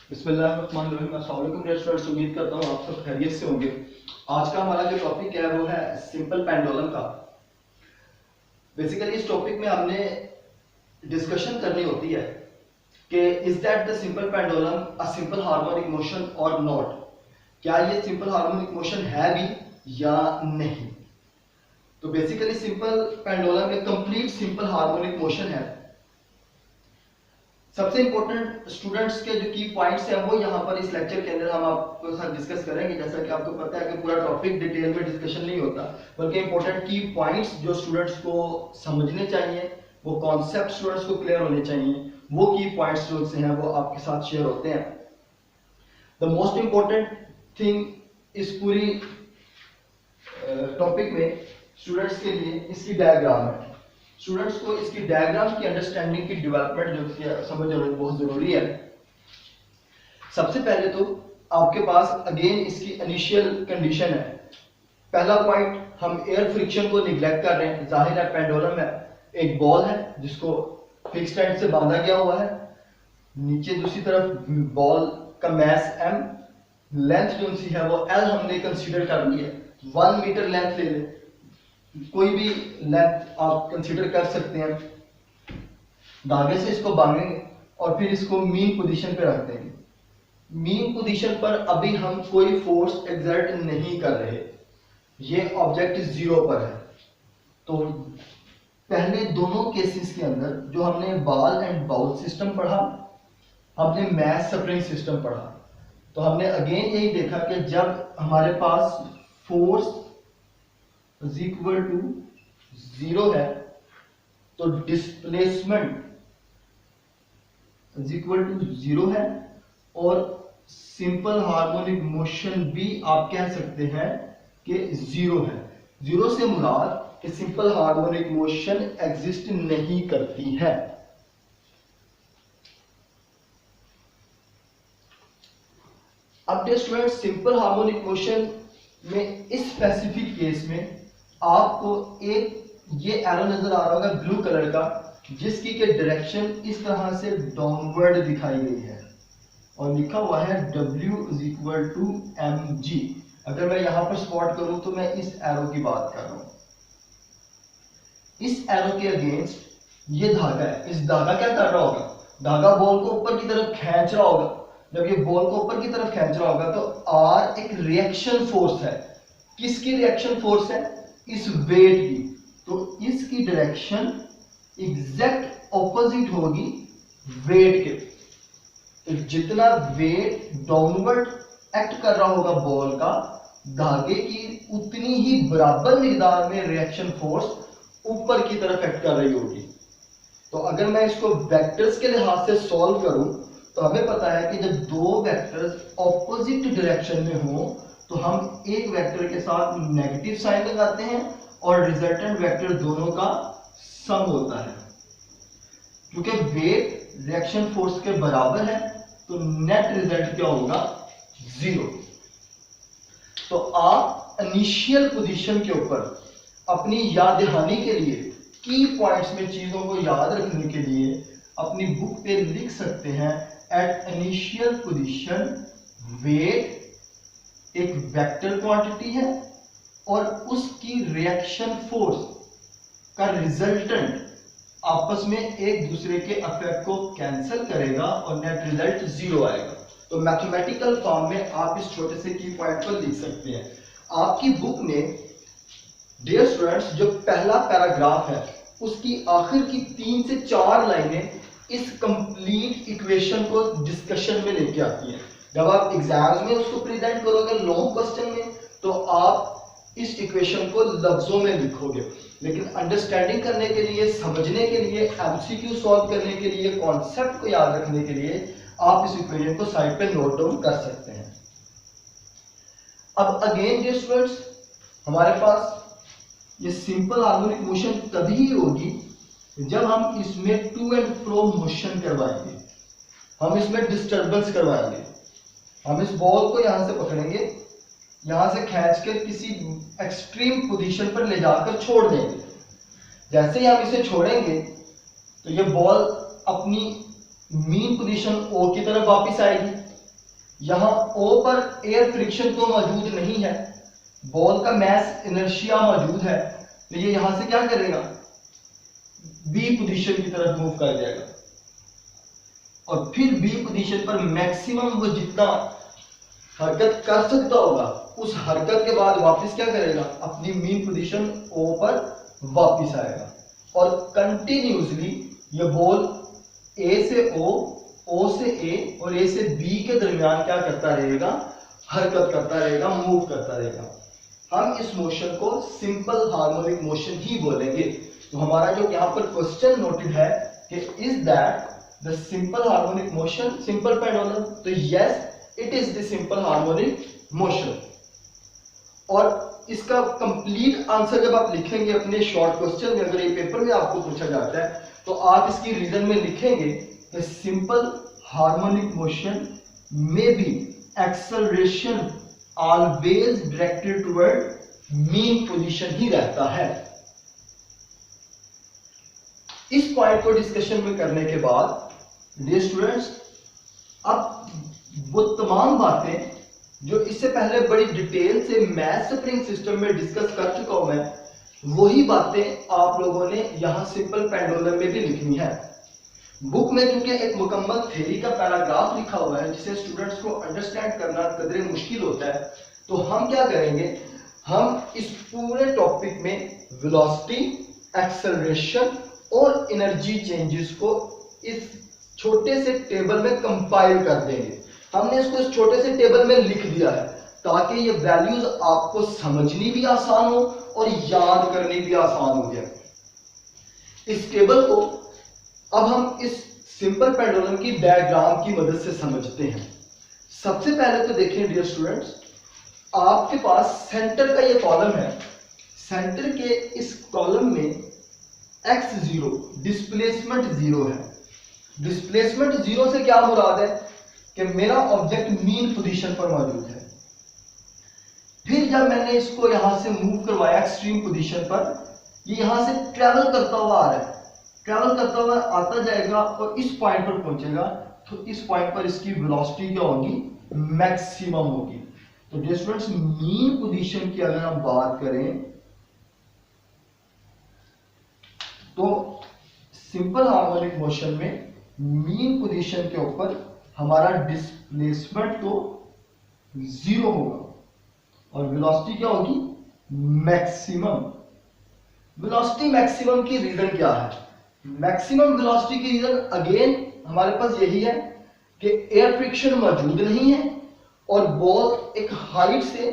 बिस्मिल्लाहिर्रहमानिर्रहीम। अस्सलाम वालेकुम डियर स्टूडेंट्स, उम्मीद करता हूँ आप सब खैरियत से होंगे। आज का हमारा जो टॉपिक है वो है सिंपल पेंडुलम का। बेसिकली इस टॉपिक में हमने डिस्कशन करनी होती है कि is that the simple pendulum a simple harmonic motion और नॉट। क्या ये सिंपल हार्मोनिक मोशन है भी या नहीं। तो बेसिकली सिंपल पेंडुलम एक कंप्लीट सिंपल हार्मोनिक मोशन है। सबसे इंपॉर्टेंट स्टूडेंट्स के जो की पॉइंट्स हैं वो यहाँ पर इस लेक्चर के अंदर हम आपके साथ डिस्कस करेंगे। जैसा कि आपको पता है कि पूरा टॉपिक डिटेल में डिस्कशन नहीं होता, बल्कि इंपॉर्टेंट की पॉइंट्स जो स्टूडेंट्स को समझने चाहिए, वो कॉन्सेप्ट स्टूडेंट्स को क्लियर होने चाहिए, वो की पॉइंट्स जो से हैं वो आपके साथ शेयर होते हैं। द मोस्ट इंपॉर्टेंट थिंग इस पूरी टॉपिक में स्टूडेंट्स के लिए इसकी डायग्राम है। स्टूडेंट्स को इसकी डायग्राम की अंडरस्टैंडिंग की डेवलपमेंट जो समझ बहुत जरूरी है। सबसे पहले तो आपके पास अगेन इसकी इनिशियल कंडीशन है। पहला पॉइंट, हम एयर फ्रिक्शन को निग्लेक्ट कर रहे हैं। जाहिर है पेंडुलम है, एक बॉल है जिसको फिक्स्ड एंड से बांधा गया हुआ है। नीचे दूसरी तरफ बॉल का मैस m, लेंथ जो सी है वो l हमने कंसीडर कर ली है। 1 मीटर लेंथ ले लें, कोई भी लेंथ आप कंसीडर कर सकते हैं। धागे से इसको बांधेंगे और फिर इसको मीन पोजीशन पे रख देंगे। मीन पोजीशन पर अभी हम कोई फोर्स एक्सर्ट नहीं कर रहे, ये ऑब्जेक्ट 0 पर है। तो पहले दोनों केसेस के अंदर जो हमने बॉल एंड बाउल सिस्टम पढ़ा, हमने मैस स्प्रिंग सिस्टम पढ़ा, तो हमने अगेन यही देखा कि जब हमारे पास फोर्स इज इक्वल टू 0 है तो डिस्प्लेसमेंट इज इक्वल टू 0 है, और सिंपल हार्मोनिक मोशन भी आप कह सकते हैं कि 0 है। 0 से मुराद कि सिंपल हार्मोनिक मोशन एग्जिस्ट नहीं करती है। अब dear students, simple harmonic motion में इस स्पेसिफिक केस में आपको एक ये एरो नजर आ रहा होगा ब्लू कलर का, जिसकी के डायरेक्शन इस तरह से डाउनवर्ड दिखाई गई है और लिखा हुआ है W is equal to mg। अगर मैं यहां पर स्पॉट करूं तो मैं इस एरो की बात कर रहा हूं। इस एरो के अगेंस्ट ये धागा है। इस धागा क्या कर रहा होगा, धागा बॉल को ऊपर की तरफ खींच रहा होगा। जब ये बॉल को ऊपर की तरफ खींच रहा होगा तो R एक रिएक्शन फोर्स है। किसकी रिएक्शन फोर्स है, इस वेट की। तो इसकी डायरेक्शन एग्जैक्ट ऑपोजिट होगी वेट के। तो जितना वेट डाउनवर्ड एक्ट कर रहा होगा बॉल का, धागे की उतनी ही बराबर मिकदार में रिएक्शन फोर्स ऊपर की तरफ एक्ट कर रही होगी। तो अगर मैं इसको वेक्टर्स के लिहाज से सॉल्व करूं तो हमें पता है कि जब दो वेक्टर्स ऑपोजिट डायरेक्शन में हो तो हम एक वेक्टर के साथ नेगेटिव साइन लगाते हैं और रिजल्टेंट वेक्टर दोनों का सम होता है। क्योंकि वेट रिएक्शन फोर्स के बराबर है तो नेट रिजल्ट क्या होगा, 0। तो आप इनिशियल पोजीशन के ऊपर अपनी याद दहानी के लिए, की पॉइंट्स में चीजों को याद रखने के लिए अपनी बुक पे लिख सकते हैं, एट इनिशियल पोजीशन वेट एक वेक्टर क्वांटिटी है और उसकी रिएक्शन फोर्स का रिजल्टेंट आपस में एक दूसरे के इफेक्ट को कैंसिल करेगा और नेट रिजल्ट 0 आएगा। तो मैथमेटिकल फॉर्म में आप इस छोटे से की पॉइंट को लिख सकते हैं। आपकी बुक में डियर स्टूडेंट्स जो पहला पैराग्राफ है उसकी आखिर की 3 से 4 लाइनें इस कंप्लीट इक्वेशन को डिस्कशन में लेके आती हैं। जब आप एग्जाम्स में उसको प्रेजेंट करोगे लॉन्ग क्वेश्चन में तो आप इस इक्वेशन को लफ्जों में लिखोगे, लेकिन अंडरस्टैंडिंग करने के लिए, समझने के लिए, एमसीक्यू सॉल्व करने के लिए, कॉन्सेप्ट को याद रखने के लिए आप इस इक्वेशन को साइड पे नोट डाउन कर सकते हैं। अब अगेन डियर स्टूडेंट्स, हमारे पास ये सिंपल हार्मोनिक मोशन तभी होगी जब हम इसमें टू एंड फ्रो मोशन करवाएंगे, हम इसमें डिस्टर्बेंस करवाएंगे। हम इस बॉल को यहां से पकड़ेंगे, यहां से खींचकर किसी एक्सट्रीम पोजीशन पर ले जाकर छोड़ देंगे। जैसे ही हम इसे छोड़ेंगे तो ये बॉल अपनी मीन पोजीशन O की तरफ वापस आएगी। यहां O पर एयर फ्रिक्शन तो मौजूद नहीं है, बॉल का मैस इनर्शिया मौजूद है, तो ये यहां से क्या करेगा, बी पोजीशन की तरफ मूव कर जाएगा और फिर बी पोजीशन पर मैक्सिमम वो जितना हरकत कर सकता होगा उस हरकत के बाद वापस क्या करेगा, अपनी मीन पोजीशन ओ पर वापस आएगा और कंटिन्यूसली ये बॉल ए से ओ से ए और ए से बी के दरमियान क्या करता रहेगा, हरकत करता रहेगा, मूव करता रहेगा। हम इस मोशन को सिंपल हार्मोनिक मोशन ही बोलेंगे। तो हमारा जो यहाँ पर क्वेश्चन नोटेड है कि is that the simple harmonic motion simple pendulum, तो yes it is the simple harmonic motion. और इसका कंप्लीट आंसर जब आप लिखेंगे अपने शॉर्ट क्वेश्चन में, अगर ये पेपर में आपको पूछा जाता है तो आप इसकी रीजन में लिखेंगे कि सिंपल हार्मोनिक मोशन में B acceleration always directed toward mean position ही रहता है। इस पॉइंट को डिस्कशन में करने के बाद डियर स्टूडेंट्स, अब वो तमाम बातें जो इससे पहले बड़ी डिटेल से मैथ स्प्रिंग सिस्टम में डिस्कस कर चुका हूं मैं, वही बातें आप लोगों ने यहां सिंपल पेंडुलम में भी लिखनी है। बुक में क्योंकि एक मुकम्मल थ्योरी का पैराग्राफ लिखा हुआ है जिसे स्टूडेंट्स को अंडरस्टैंड करना कदरे मुश्किल होता है, तो हम क्या करेंगे, हम इस पूरे टॉपिक में वेलोसिटी, एक्सेलरेशन और एनर्जी चेंजेस को इस छोटे से टेबल में कंपाइल कर देंगे। हमने इसको इस छोटे से टेबल में लिख दिया है ताकि ये वैल्यूज आपको समझनी भी आसान हो और याद करनी भी आसान हो जाए। इस टेबल को अब हम इस सिंपल पेंडुलम की डायग्राम की मदद से समझते हैं। सबसे पहले तो देखें डियर स्टूडेंट्स, आपके पास सेंटर का ये कॉलम है, सेंटर के इस कॉलम में x0 डिस्प्लेसमेंट 0 है। डिस्प्लेसमेंट 0 से क्या मुराद है कि मेरा ऑब्जेक्ट मीन पोजीशन पर मौजूद है। फिर जब मैंने इसको यहां से मूव करवाया एक्सट्रीम पोजीशन पर, ये यहां से ट्रेवल करता हुआ आ रहा है, ट्रेवल करता हुआ आता जाएगा और इस पॉइंट पर पहुंचेगा, तो इस पॉइंट पर इसकी वेलोसिटी क्या होगी, मैक्सिमम होगी। तो डियर स्टूडेंट्स, मीन पोजीशन की अगर हम बात करें तो सिंपल हार्मोनिक मोशन में मीन पोजीशन के ऊपर हमारा डिस्प्लेसमेंट तो 0 होगा और वेलोसिटी क्या होगी, मैक्सिमम। वेलोसिटी मैक्सिमम की रीजन क्या है, मैक्सिमम वेलोसिटी की रीजन अगेन हमारे पास यही है कि एयर फ्रिक्शन मौजूद नहीं है और बॉल एक हाइट से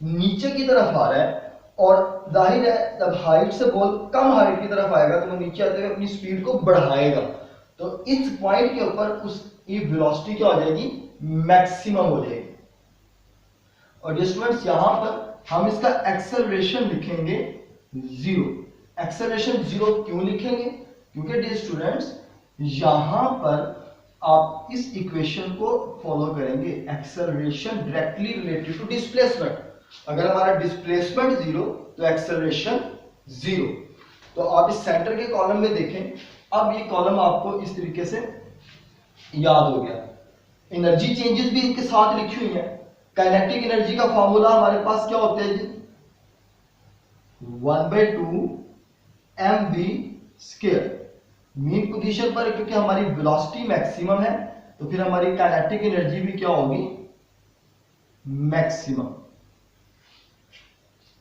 नीचे की तरफ आ रहा है और जाहिर है जब हाइट से बॉल कम हाइट की तरफ आएगा तो वो नीचे आते हुए अपनी स्पीड को बढ़ाएगा, तो इस पॉइंट के ऊपर उसकी वेलोसिटी क्या हो जाएगी, मैक्सिमम हो जाएगी। और स्टूडेंट्स यहां पर हम इसका एक्सेलरेशन लिखेंगे 0। एक्सेलरेशन 0 क्यों लिखेंगे, क्योंकि डियर स्टूडेंट्स यहां पर आप इस इक्वेशन को फॉलो करेंगे, acceleration directly related to displacement. अगर हमारा डिस्प्लेसमेंट 0 तो एक्सेलरेशन 0। तो आप इस सेंटर के कॉलम में देखें, अब ये कॉलम आपको इस तरीके से याद हो गया। एनर्जी चेंजेस भी इनके साथ लिखी हुई है। काइनेटिक एनर्जी का फॉर्मूला हमारे पास क्या होता है जी, 1/2 mv²। मीन पोजीशन पर क्योंकि हमारी वेलोसिटी मैक्सिमम है तो फिर हमारी काइनेटिक एनर्जी भी क्या होगी, मैक्सिमम।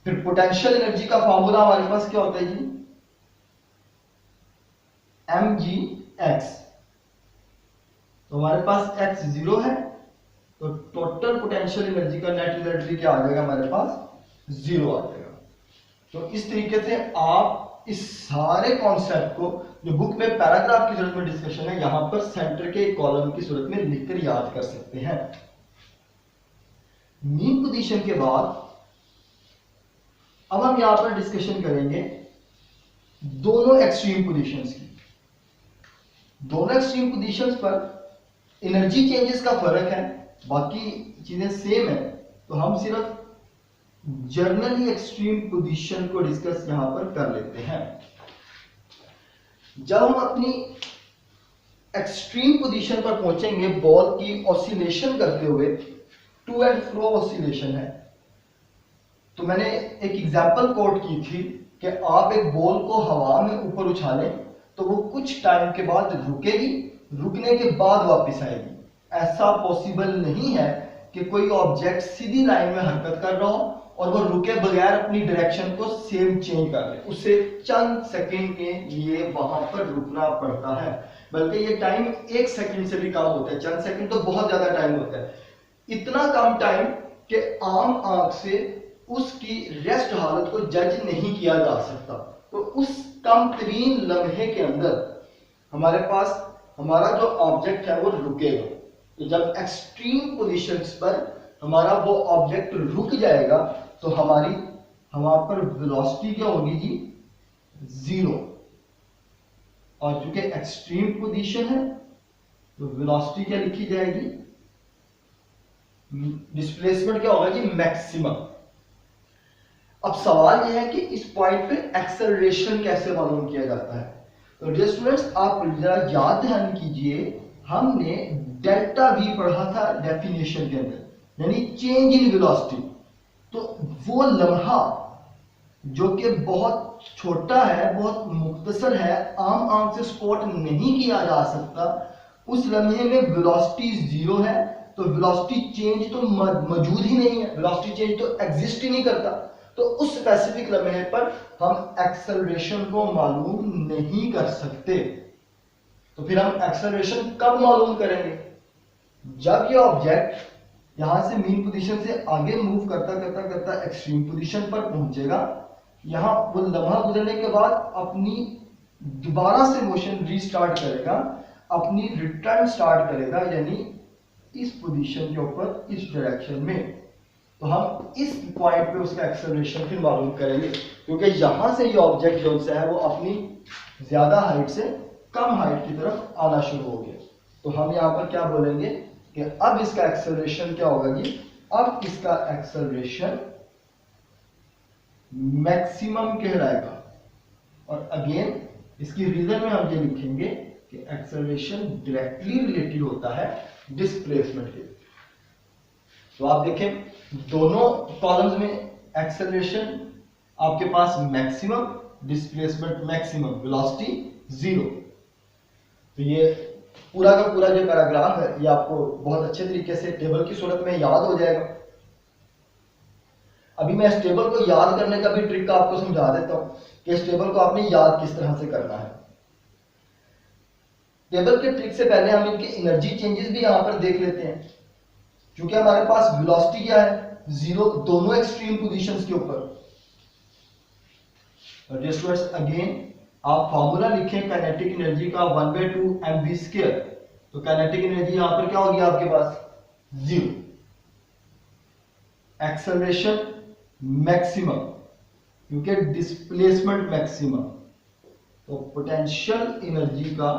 फिर पोटेंशियल एनर्जी का फॉर्मूला हमारे पास क्या होता है जी, mgx। तो हमारे पास x 0 है तो टोटल पोटेंशियल एनर्जी का नेट रिजल्ट भी क्या आ जाएगा, हमारे पास 0 आ जाएगा। तो इस तरीके से आप इस सारे कॉन्सेप्ट को जो बुक में पैराग्राफ की जरूरत में डिस्कशन है यहां पर सेंटर के कॉलम की सूरत में लिखकर याद कर सकते हैं। मीन पोजीशन के बाद अब हम यहां पर डिस्कशन करेंगे दोनों एक्सट्रीम पोजीशंस की। दोनों एक्सट्रीम पोजीशंस पर एनर्जी चेंजेस का फर्क है, बाकी चीजें सेम है, तो हम सिर्फ जनरली एक्सट्रीम पोजीशन को डिस्कस यहां पर कर लेते हैं। जब हम अपनी एक्सट्रीम पोजीशन पर पहुंचेंगे बॉल की ऑसिलेशन करते हुए, टू एंड फ्रो ऑसिलेशन है। तो मैंने एक एग्जांपल कोट की थी कि आप एक बॉल को हवा में ऊपर उछालें तो वो कुछ टाइम के बाद रुकेगी, रुकने के बाद वापस आएगी। ऐसा पॉसिबल नहीं है कि कोई ऑब्जेक्ट सीधी लाइन में हरकत कर रहा हो और वो रुके बगैर अपनी डायरेक्शन को सेम चेंज कर ले। उसे चंद सेकंड के लिए वहां पर रुकना पड़ता है, बल्कि ये टाइम 1 सेकंड से भी कम होता है। चंद सेकंड तो बहुत ज्यादा टाइम होता है, इतना कम टाइम कि आम आंख से उसकी रेस्ट हालत को जज नहीं किया जा सकता। तो उस कम तरीन लम्हे के अंदर हमारे पास हमारा जो ऑब्जेक्ट है वो रुकेगा। तो जब एक्सट्रीम पोजीशंस पर हमारा वो ऑब्जेक्ट रुक जाएगा तो हमारे पर वेलोसिटी क्या होगी जी, 0। और चूंकि एक्सट्रीम पोजीशन है तो वेलोसिटी क्या लिखी जाएगी, डिस्प्लेसमेंट क्या होगा जी, मैक्सिमम। अब सवाल यह है कि इस पॉइंट पे एक्सेलरेशन कैसे मालूम किया जाता है। तो डियर स्टूडेंट्स, आप जरा याद ध्यान कीजिए, हमने डेल्टा वी पढ़ा था डेफिनेशन के अंदर, यानी चेंज इन वेलोसिटी। तो वो लम्हा जो कि बहुत छोटा है, बहुत मुख्तसर है, आम आंख से स्पॉट नहीं किया जा सकता, उस लम्हे में वेलोसिटी 0 है। तो वेलोसिटी चेंज तो मौजूद ही नहीं है, वेलोसिटी चेंज तो एग्जिस्ट ही नहीं करता। तो उस स्पेसिफिक लम्हे पर हम एक्सेलरेशन को मालूम नहीं कर सकते। तो फिर हम एक्सेलरेशन कब मालूम करेंगे, जब ये ऑब्जेक्ट यहां से मीन पोजीशन से आगे मूव करता करता करता एक्सट्रीम पोजीशन पर पहुंचेगा। यहां वो लम्हा गुजरने के बाद अपनी दोबारा से मोशन रीस्टार्ट करेगा, अपनी रिटर्न स्टार्ट करेगा, यानी इस पोजीशन के ऊपर इस डायरेक्शन में। तो हम इस पॉइंट पे उसका एक्सेलरेशन फिर मालूम करेंगे, क्योंकि यहां से ये ऑब्जेक्ट जो है वो अपनी ज्यादा हाइट से कम हाइट की तरफ आना शुरू हो गया। तो हम यहाँ पर क्या बोलेंगे कि अब इसका एक्सेलरेशन क्या होगा जी, अब इसका एक्सेलरेशन मैक्सिमम कहलाएगा। और अगेन इसकी रीजन में हम ये लिखेंगे कि एक्सेलरेशन डायरेक्टली रिलेटेड होता है डिस्प्लेसमेंट के। तो आप देखें दोनों कॉलम्स में एक्सेलरेशन आपके पास मैक्सिमम, डिस्प्लेसमेंट मैक्सिमम, वेलोसिटी 0। तो ये पूरा का पूरा जो पैराग्राफ है ये आपको बहुत अच्छे तरीके से टेबल की सूरत में याद हो जाएगा। अभी मैं इस टेबल को याद करने का भी ट्रिक आपको समझा देता हूं कि इस टेबल को आपने याद किस तरह से करना है। टेबल के ट्रिक से पहले हम इनके एनर्जी चेंजेस भी यहां पर देख लेते हैं। क्योंकि हमारे पास वेलोसिटी क्या है, 0 दोनों एक्सट्रीम पोजीशंस के ऊपर। स्टूडेंट्स अगेन आप फॉर्मूला लिखें काइनेटिक एनर्जी का 1/2 mv²। तो काइनेटिक एनर्जी यहां पर क्या होगी आपके पास, 0। एक्सेलरेशन मैक्सिमम क्योंकि डिस्प्लेसमेंट मैक्सिमम। तो पोटेंशियल एनर्जी का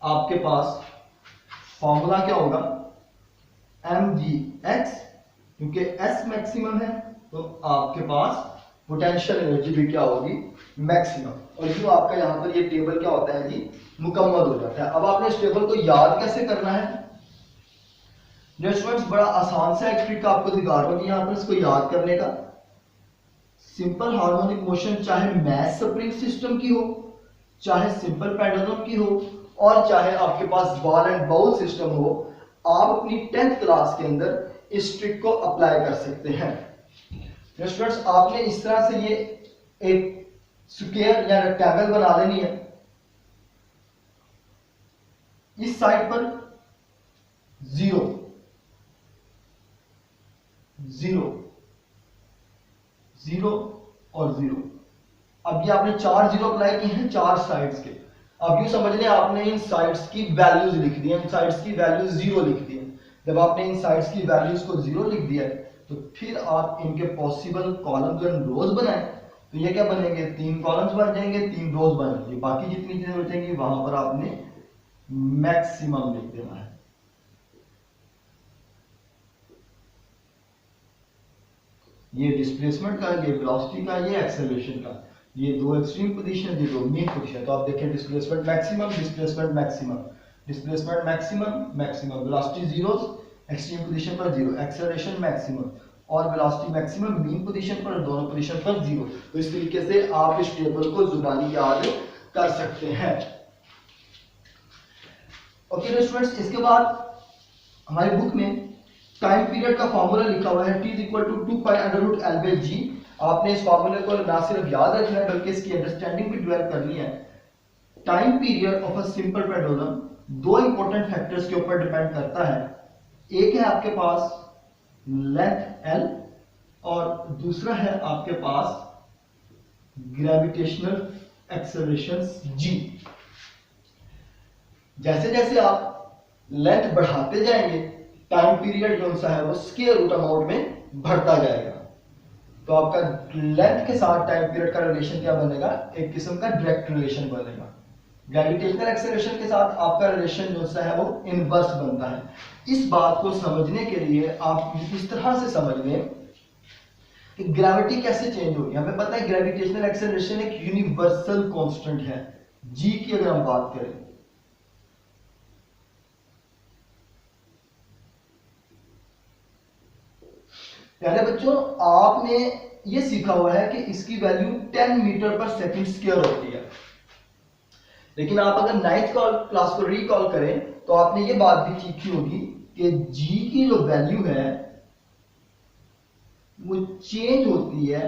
आपके पास फॉर्मूला क्या होगा, mgx, क्योंकि s मैक्सिमम है तो आपके पास पोटेंशियल एनर्जी भी क्या होगी, मैक्सिमम। और जो आपका यहाँ पर ये टेबल क्या होता है जी, मुकम्मल हो जाता है। अब आपने इस टेबल को याद कैसे करना है, स्टूडेंट्स बड़ा आसान सा एक ट्रिक आपको दिखा रहा हूँ यहाँ पर इसको याद करने का। सिंपल हार्मोनिक मोशन चाहे मैथ स्प्रिंग सिस्टम की हो, चाहे सिंपल पेंडुलम की हो, और चाहे आपके पास बॉल एंड बाउल सिस्टम हो, आप अपनी 10th क्लास के अंदर इस ट्रिक को अप्लाई कर सकते हैं। स्टूडेंट्स आपने इस तरह से ये एक स्क्वायर या रेक्टेंगल बना लेनी है। इस साइड पर 0 0 0 और 0। अब ये आपने 4 0 अप्लाई किए हैं 4 साइड्स के। अब यूं समझ लें आपने इन साइड्स की वैल्यूज लिख दी है, इन साइड्स की वैल्यूज 0 लिख दी है। जब आपने इन साइड्स की वैल्यूज को 0 लिख दिया है तो फिर आप इनके पॉसिबल कॉलम्स एंड रोज बनाएं। तो ये क्या बनेंगे, 3 कॉलम्स बन जाएंगे, 3 रोज बन जाएंगे। बाकी जितनी चीजें बचेंगी वहां पर आपने मैक्सिमम लिख देना है। ये डिस्प्लेसमेंट का, ये वेलोसिटी का, ये एक्सेलरेशन का, ये 2 एक्सट्रीम पोजीशन, ये 2 मीन पोजीशन। तो आप देखें displacement maximum, displacement maximum, displacement maximum, maximum, velocity 0, extreme position पर 0, एक्सेलरेशन मैक्सिमम और वेलोसिटी मैक्सिमम मीन पोजीशन पर, दोनों पोजीशन पर 0। तो इस तरीके से आप इस टेबल को जुबानी याद कर सकते हैं। ओके स्टूडेंट्स, इसके बाद हमारी बुक में टाइम पीरियड का फॉर्मूला लिखा हुआ है, T = 2π√L/g। आपने इस फॉर्मूले को ना सिर्फ याद रखना है बल्कि इसकी अंडरस्टैंडिंग भी डेवलप करनी है। Time period of a simple pendulum दो इंपॉर्टेंट फैक्टर्स के ऊपर डिपेंड करता है। एक है आपके पास लेंथ L और दूसरा है आपके पास ग्रेविटेशनल एक्सेलरेशन G। जैसे जैसे आप लेंथ बढ़ाते जाएंगे टाइम पीरियड जो सा है वो स्क्वायर रूट अमाउंट में बढ़ता जाएगा। तो आपका लेंथ के साथ टाइम पीरियड का रिलेशन क्या बनेगा, एक किस्म का डायरेक्ट रिलेशन बनेगा। ग्रेविटेशनल एक्सेलरेशन के साथ आपका रिलेशन जो सा है वो इनवर्स बनता है। इस बात को समझने के लिए आप इस तरह से समझ लें कि ग्रेविटी कैसे चेंज होगी। हमें पता है ग्रेविटेशनल एक्सेलरेशन एक यूनिवर्सल कांस्टेंट है, जी की अगर हम बात करें। प्यारे बच्चों, आपने ये सीखा हुआ है कि इसकी वैल्यू 10 मीटर पर सेकंड स्क्वायर होती है, लेकिन आप अगर 9th क्लास को रिकॉल करें तो आपने ये बात भी सीखी होगी कि जी की जो वैल्यू है वो चेंज होती है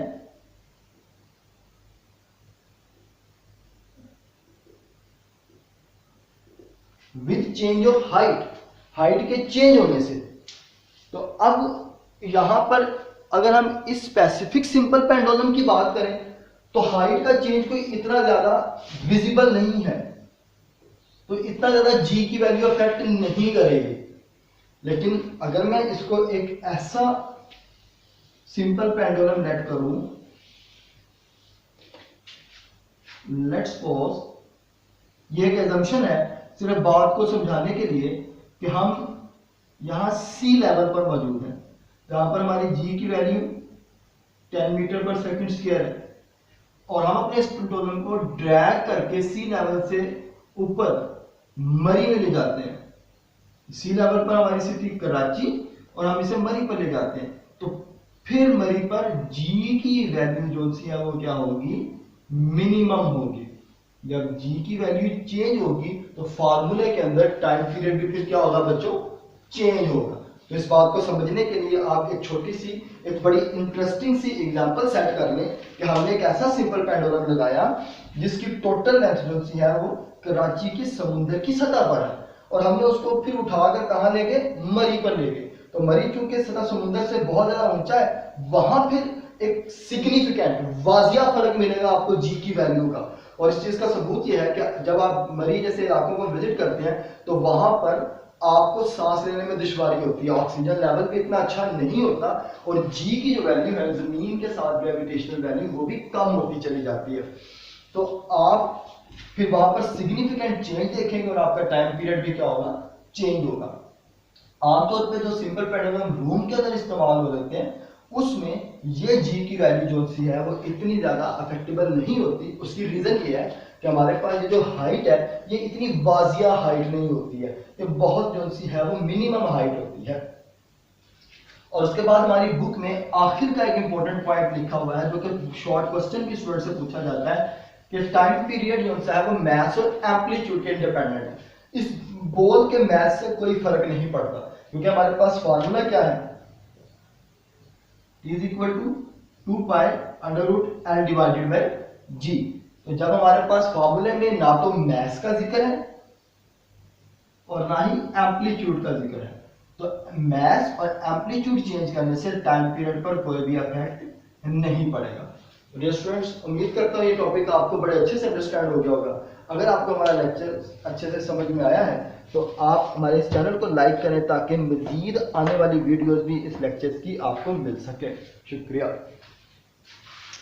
with change of height, height के चेंज होने से। तो अब यहां पर अगर हम इस स्पेसिफिक सिंपल पेंडुलम की बात करें तो हाइट का चेंज कोई इतना ज्यादा विजिबल नहीं है, तो इतना ज्यादा जी की वैल्यू अफेक्ट नहीं करेगी। लेकिन अगर मैं इसको एक ऐसा सिंपल पेंडुलम लेट करूं, लेट्स सपोज ये एक एजम्पशन है सिर्फ बात को समझाने के लिए कि हम यहां सी लेवल पर मौजूद हैं, जहां पर हमारी जी की वैल्यू 10 मीटर पर सेकंड स्क्वायर है और हम अपने इस पेंडुलम को ड्रैग करके सी लेवल से ऊपर मरी में ले जाते हैं। सी लेवल पर हमारी सिटी कराची और हम इसे मरी पर ले जाते हैं, तो फिर मरी पर जी की वैल्यू जो सी है वो क्या होगी, मिनिमम होगी। जब जी की वैल्यू चेंज होगी तो फार्मूले के अंदर टाइम पीरियड भी फिर क्या होगा बच्चों, चेंज होगा। तो इस बात को समझने के लिए आप एक छोटी सी, एक बड़ी इंटरेस्टिंग सी एग्जांपल सेट कर लें कि हमने एक ऐसा सिंपल पेंडुलम लगाया जिसकी टोटल लेंथ जो सी है वो कराची के समुद्र की सतह पर है और हमने उसको फिर उठाकर कहां ले गए, मरी पर ले गए। तो मरी चूंकि सतह समुद्र से बहुत ज्यादा ऊंचा है, वहां फिर एक सिग्निफिकेंट वाजिया फर्क मिलेगा आपको जी की वैल्यू का। और इस चीज का सबूत यह है कि जब आप मरी जैसे इलाकों को विजिट करते हैं तो वहां पर आपको सांस लेने में दुश्वारी होती है, ऑक्सीजन लेवल भी इतना अच्छा नहीं होता और जी की जो वैल्यू है जमीन के साथ ग्रेविटेशनल वैल्यू वो भी कम होती चली जाती है। तो आप फिर वहां पर सिग्निफिकेंट चेंज देखेंगे और आपका टाइम पीरियड भी क्या होगा, चेंज होगा। आमतौर पे जो सिंपल पेंडुलम रूम के अंदर इस्तेमाल हो जाते हैं उसमें ये जी की वैल्यू जो सी है वो इतनी ज्यादा अफेक्टेबल नहीं होती। उसकी रीजन ये है कि हमारे पास ये जो हाइट है ये इतनी वाजिया हाइट नहीं होती है, ये बहुत जो सी है वो मिनिमम हाइट होती है। और उसके बाद हमारी बुक में आखिर का एक इंपॉर्टेंट पॉइंट लिखा हुआ है जो कि शॉर्ट क्वेश्चन की स्टूडेंट से पूछा जाता है कि टाइम पीरियड जो सा है वो मास और एम्पलीट्यूड के इंडिपेंडेंट है। इस बॉल के मास से कोई फर्क नहीं पड़ता क्योंकि हमारे पास फार्मूला क्या है, T = 2π√L/g। तो जब हमारे पास फार्मूले में ना तो मास का जिक्र है और ना ही एम्पलीट्यूड का जिक्र है, तो मास और एम्पलीट्यूड चेंज करने से टाइम पीरियड पर कोई भी इफेक्ट नहीं पड़ेगा। डियर स्टूडेंट्स, उम्मीद करता हूँ ये टॉपिक आपको बड़े अच्छे से अंडरस्टैंड हो गया होगा। अगर आपको हमारा लेक्चर अच्छे से समझ में आया है तो आप हमारे इस चैनल को लाइक करें ताकि मजीद आने वाली वीडियोस भी इस लेक्चर्स की आपको मिल सके। शुक्रिया।